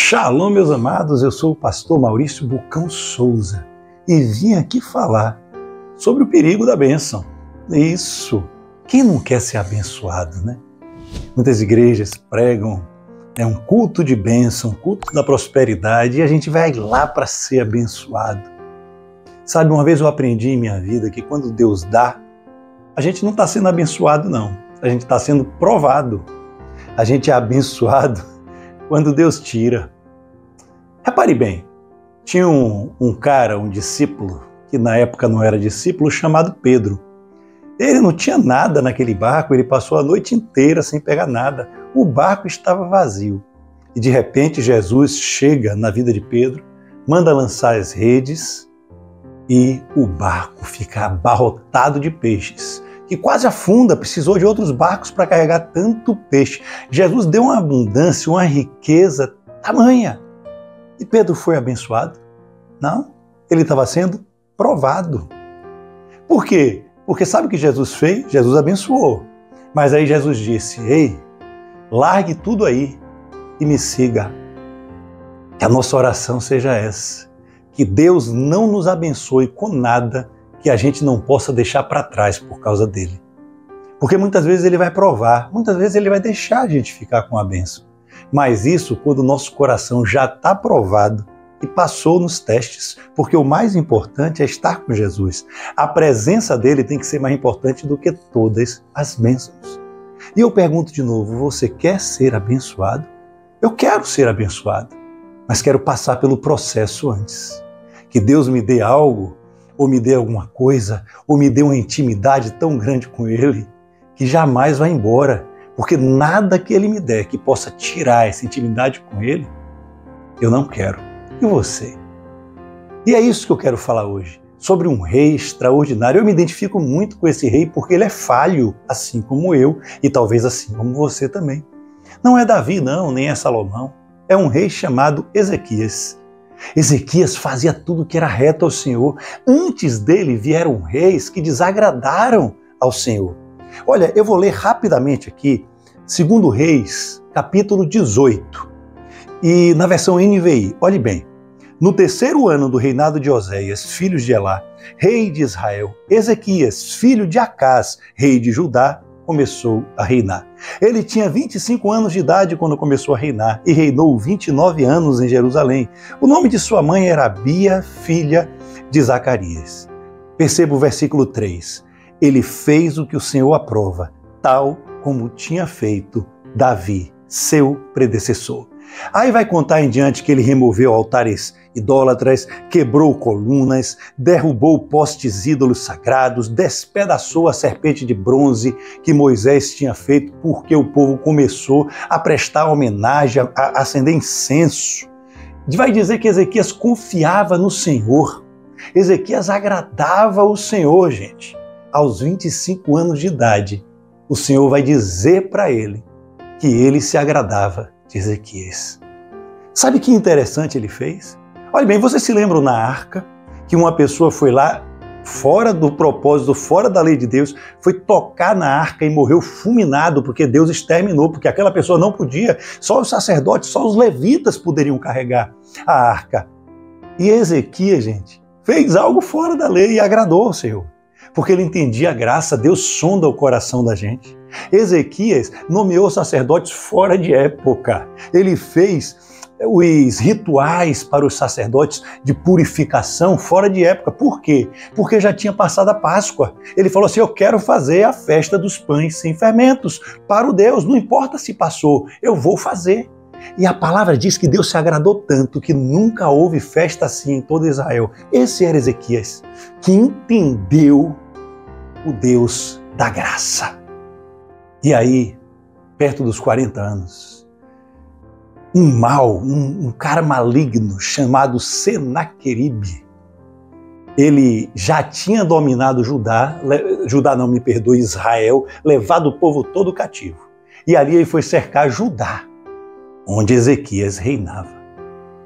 Shalom, meus amados, eu sou o pastor Maurício Bucão Souza e vim aqui falar sobre o perigo da bênção. Isso, quem não quer ser abençoado, né? Muitas igrejas pregam um culto de bênção, um culto da prosperidade, e a gente vai lá para ser abençoado. Sabe, uma vez eu aprendi em minha vida que quando Deus dá, a gente não está sendo abençoado, não. A gente está sendo provado. A gente é abençoado quando Deus tira. Repare bem, tinha um cara, um discípulo, que na época não era discípulo, chamado Pedro. Ele não tinha nada naquele barco, ele passou a noite inteira sem pegar nada. O barco estava vazio. E de repente Jesus chega na vida de Pedro, manda lançar as redes e o barco fica abarrotado de peixes, que quase afunda, precisou de outros barcos para carregar tanto peixe. Jesus deu uma abundância, uma riqueza tamanha. E Pedro foi abençoado? Não, ele estava sendo provado. Por quê? Porque sabe o que Jesus fez? Jesus abençoou. Mas aí Jesus disse, ei, largue tudo aí e me siga. Que a nossa oração seja essa. Que Deus não nos abençoe com nada que a gente não possa deixar para trás por causa dele. Porque muitas vezes ele vai provar, muitas vezes ele vai deixar a gente ficar com a bênção. Mas isso quando o nosso coração já está provado e passou nos testes, porque o mais importante é estar com Jesus. A presença dele tem que ser mais importante do que todas as bênçãos. E eu pergunto de novo, você quer ser abençoado? Eu quero ser abençoado, mas quero passar pelo processo antes. Que Deus me dê algo, ou me dê alguma coisa, ou me dê uma intimidade tão grande com Ele, que jamais vai embora. Porque nada que Ele me der que possa tirar essa intimidade com Ele, eu não quero. E você? E é isso que eu quero falar hoje, sobre um rei extraordinário. Eu me identifico muito com esse rei porque ele é falho, assim como eu, e talvez assim como você também. Não é Davi, não, nem é Salomão. É um rei chamado Ezequias. Ezequias fazia tudo que era reto ao Senhor. Antes dele vieram reis que desagradaram ao Senhor. Olha, eu vou ler rapidamente aqui, 2 Reis, capítulo 18. E na versão NVI, olhe bem. No 3º ano do reinado de Oséias, filho de Elá, rei de Israel, Ezequias, filho de Acás, rei de Judá, começou a reinar. Ele tinha 25 anos de idade quando começou a reinar e reinou 29 anos em Jerusalém. O nome de sua mãe era Abia, filha de Zacarias. Perceba o versículo 3. Ele fez o que o Senhor aprova, tal como tinha feito Davi, seu predecessor. Aí vai contar em diante que ele removeu altares idólatras, quebrou colunas, derrubou postes ídolos sagrados, despedaçou a serpente de bronze que Moisés tinha feito porque o povo começou a prestar homenagem, a acender incenso. Vai dizer que Ezequias confiava no Senhor. Ezequias agradava o Senhor, gente. Aos 25 anos de idade, o Senhor vai dizer para ele que ele se agradava de Ezequias. Sabe que interessante ele fez? Olha bem, você se lembra na arca que uma pessoa foi lá, fora do propósito, fora da lei de Deus, foi tocar na arca e morreu fulminado porque Deus exterminou, porque aquela pessoa não podia, só os sacerdotes, só os levitas poderiam carregar a arca. E Ezequias, gente, fez algo fora da lei e agradou ao Senhor. Porque ele entendia a graça, Deus sonda o coração da gente. Ezequias nomeou sacerdotes fora de época. Ele fez os rituais para os sacerdotes de purificação fora de época. Por quê? Porque já tinha passado a Páscoa. Ele falou assim, eu quero fazer a festa dos pães sem fermentos para o Deus, não importa se passou, eu vou fazer. E a palavra diz que Deus se agradou tanto que nunca houve festa assim em todo Israel. Esse era Ezequias, que entendeu o Deus da graça. E aí, perto dos 40 anos, um cara maligno chamado Senaqueribe, ele já tinha dominado Israel, levado o povo todo cativo. E ali ele foi cercar Judá, onde Ezequias reinava.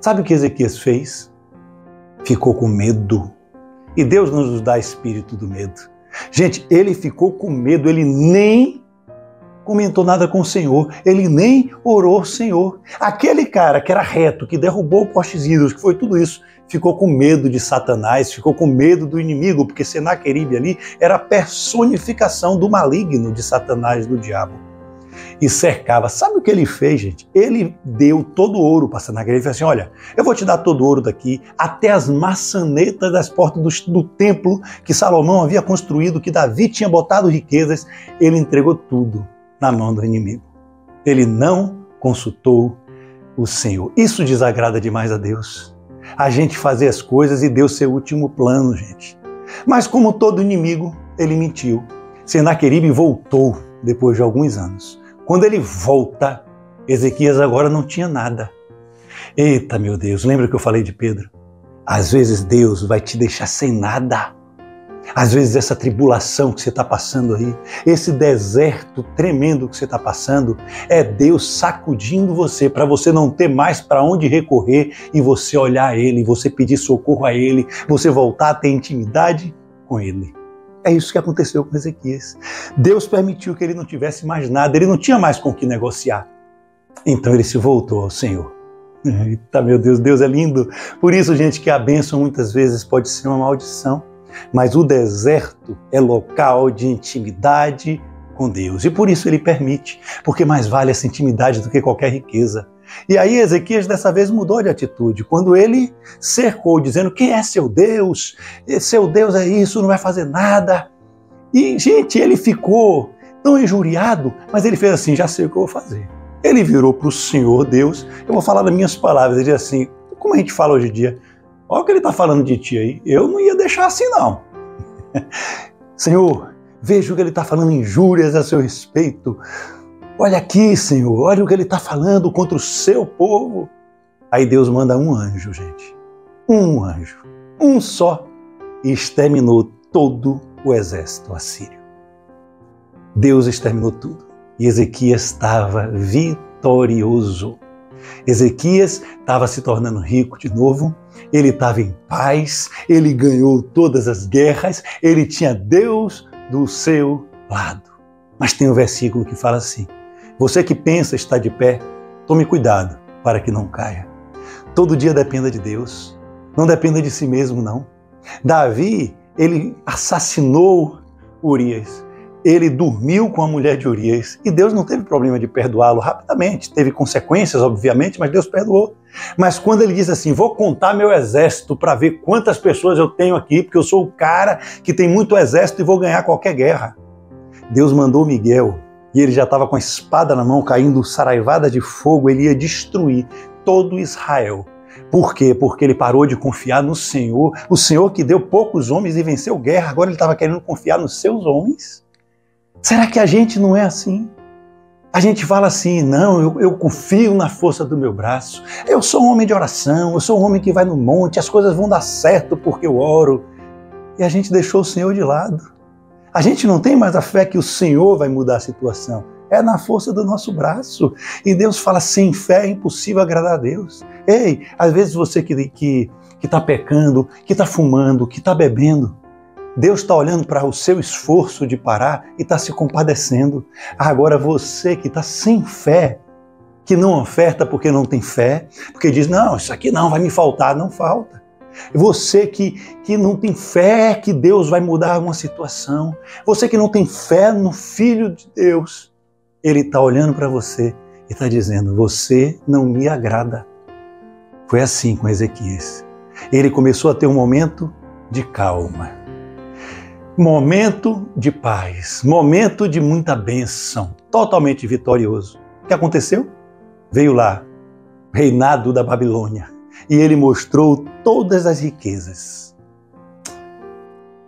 Sabe o que Ezequias fez? Ficou com medo. E Deus não nos dá espírito do medo. Gente, ele ficou com medo, ele nem comentou nada com o Senhor, ele nem orou ao Senhor. Aquele cara que era reto, que derrubou o postes ídolos, que foi tudo isso, ficou com medo de Satanás, ficou com medo do inimigo, porque Senaqueribe ali era a personificação do maligno de Satanás, do diabo. E cercava. Sabe o que ele fez, gente? Ele deu todo o ouro para Senaqueribe. Ele falou assim, olha, eu vou te dar todo o ouro daqui, até as maçanetas das portas do templo que Salomão havia construído, que Davi tinha botado riquezas. Ele entregou tudo na mão do inimigo. Ele não consultou o Senhor. Isso desagrada demais a Deus. A gente fazer as coisas e Deus ser o último plano, gente. Mas como todo inimigo, ele mentiu. Senaqueribe voltou depois de alguns anos. Quando ele volta, Ezequias agora não tinha nada. Eita, meu Deus, lembra que eu falei de Pedro? Às vezes Deus vai te deixar sem nada. Às vezes essa tribulação que você está passando aí, esse deserto tremendo que você está passando, é Deus sacudindo você para você não ter mais para onde recorrer e você olhar a Ele, você pedir socorro a Ele, você voltar a ter intimidade com Ele. É isso que aconteceu com Ezequias. Deus permitiu que ele não tivesse mais nada, ele não tinha mais com o que negociar. Então ele se voltou ao Senhor. Eita, meu Deus, Deus é lindo. Por isso, gente, que a bênção muitas vezes pode ser uma maldição, mas o deserto é local de intimidade com Deus. E por isso ele permite, porque mais vale essa intimidade do que qualquer riqueza. E aí Ezequias dessa vez mudou de atitude, quando ele cercou, dizendo, quem é seu Deus? Seu Deus é isso, não vai fazer nada. E, gente, ele ficou tão injuriado, mas ele fez assim, já sei o que eu vou fazer. Ele virou para o Senhor Deus, eu vou falar das minhas palavras, ele disse assim, como a gente fala hoje em dia, olha o que ele está falando de ti aí, eu não ia deixar assim não. Senhor, veja o que ele está falando, injúrias a seu respeito. Olha aqui, Senhor, olha o que ele está falando contra o seu povo. Aí Deus manda um anjo, gente. Um anjo, um só, e exterminou todo o exército assírio. Deus exterminou tudo. E Ezequias estava vitorioso. Ezequias estava se tornando rico de novo, ele estava em paz, ele ganhou todas as guerras, ele tinha Deus do seu lado. Mas tem um versículo que fala assim, você que pensa estar de pé, tome cuidado para que não caia. Todo dia dependa de Deus, não dependa de si mesmo, não. Davi, ele assassinou Urias, ele dormiu com a mulher de Urias e Deus não teve problema de perdoá-lo rapidamente. Teve consequências, obviamente, mas Deus perdoou. Mas quando ele diz assim, vou contar meu exército para ver quantas pessoas eu tenho aqui, porque eu sou o cara que tem muito exército e vou ganhar qualquer guerra. Deus mandou Miguel e ele já estava com a espada na mão, caindo saraivada de fogo, ele ia destruir todo Israel. Por quê? Porque ele parou de confiar no Senhor, o Senhor que deu poucos homens e venceu guerra, agora ele estava querendo confiar nos seus homens. Será que a gente não é assim? A gente fala assim, não, eu confio na força do meu braço, eu sou um homem de oração, eu sou um homem que vai no monte, as coisas vão dar certo porque eu oro. E a gente deixou o Senhor de lado. A gente não tem mais a fé que o Senhor vai mudar a situação. É na força do nosso braço. E Deus fala, sem fé é impossível agradar a Deus. Ei, às vezes você que está pecando, que está fumando, que está bebendo, Deus está olhando para o seu esforço de parar e está se compadecendo. Agora você que está sem fé, que não oferta porque não tem fé, porque diz, não, isso aqui não vai me faltar, não falta. Você que não tem fé que Deus vai mudar uma situação, você que não tem fé no Filho de Deus, Ele está olhando para você e está dizendo, você não me agrada. Foi assim com Ezequias. Ele começou a ter um momento de calma. Momento de paz, momento de muita bênção, totalmente vitorioso. O que aconteceu? Veio lá, reinado da Babilônia, e ele mostrou todas as riquezas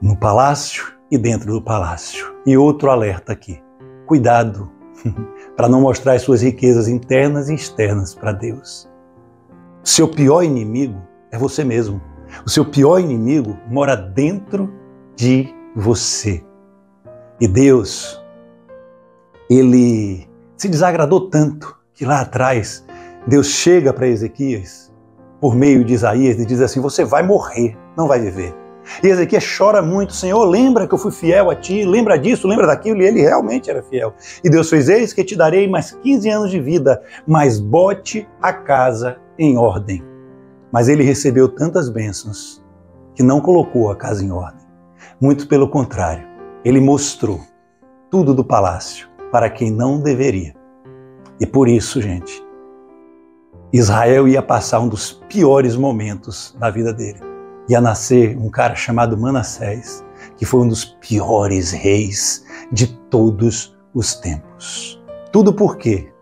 no palácio e dentro do palácio. E outro alerta aqui, cuidado para não mostrar as suas riquezas internas e externas para Deus. O seu pior inimigo é você mesmo. O seu pior inimigo mora dentro de você. E Deus, Ele se desagradou tanto que lá atrás Deus chega para Ezequias por meio de Isaías e diz assim, você vai morrer, não vai viver. E Ezequias chora muito: Senhor, lembra que eu fui fiel a ti, lembra disso, lembra daquilo, e ele realmente era fiel. E Deus fez: eis que te darei mais 15 anos de vida, mas bote a casa em ordem. Mas ele recebeu tantas bênçãos que não colocou a casa em ordem. Muito pelo contrário, ele mostrou tudo do palácio para quem não deveria. E por isso, gente, Israel ia passar um dos piores momentos da vida dele. Ia nascer um cara chamado Manassés, que foi um dos piores reis de todos os tempos. Tudo porque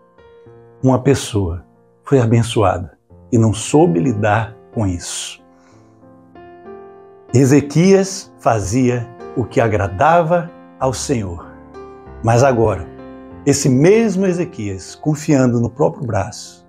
uma pessoa foi abençoada e não soube lidar com isso. Ezequias fazia o que agradava ao Senhor. Mas agora, esse mesmo Ezequias, confiando no próprio braço,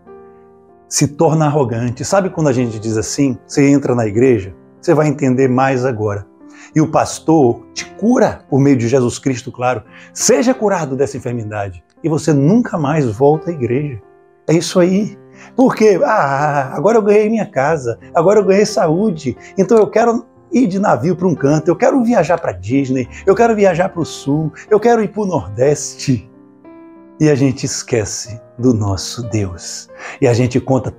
se torna arrogante. Sabe quando a gente diz assim, você entra na igreja, você vai entender mais agora. E o pastor te cura por meio de Jesus Cristo, claro. Seja curado dessa enfermidade e você nunca mais volta à igreja. É isso aí. Porque, agora eu ganhei minha casa, agora eu ganhei saúde, então eu quero ir de navio para um canto, eu quero viajar para Disney, eu quero viajar para o sul, eu quero ir para o Nordeste. E a gente esquece do nosso Deus. E a gente conta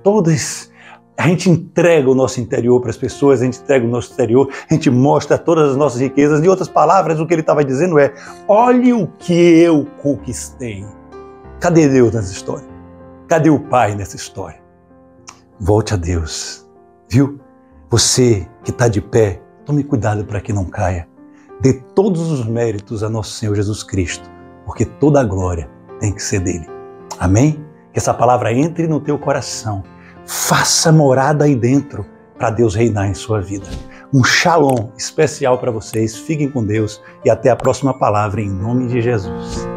a gente entrega o nosso interior para as pessoas, a gente entrega o nosso exterior, a gente mostra todas as nossas riquezas. De outras palavras, o que ele estava dizendo é: olhe o que eu conquistei. Cadê Deus nessa história? Cadê o Pai nessa história? Volte a Deus, viu? Você que está de pé, tome cuidado para que não caia. Dê todos os méritos a nosso Senhor Jesus Cristo, porque toda a glória tem que ser dele. Amém? Que essa palavra entre no teu coração. Faça morada aí dentro para Deus reinar em sua vida. Um shalom especial para vocês. Fiquem com Deus e até a próxima palavra em nome de Jesus.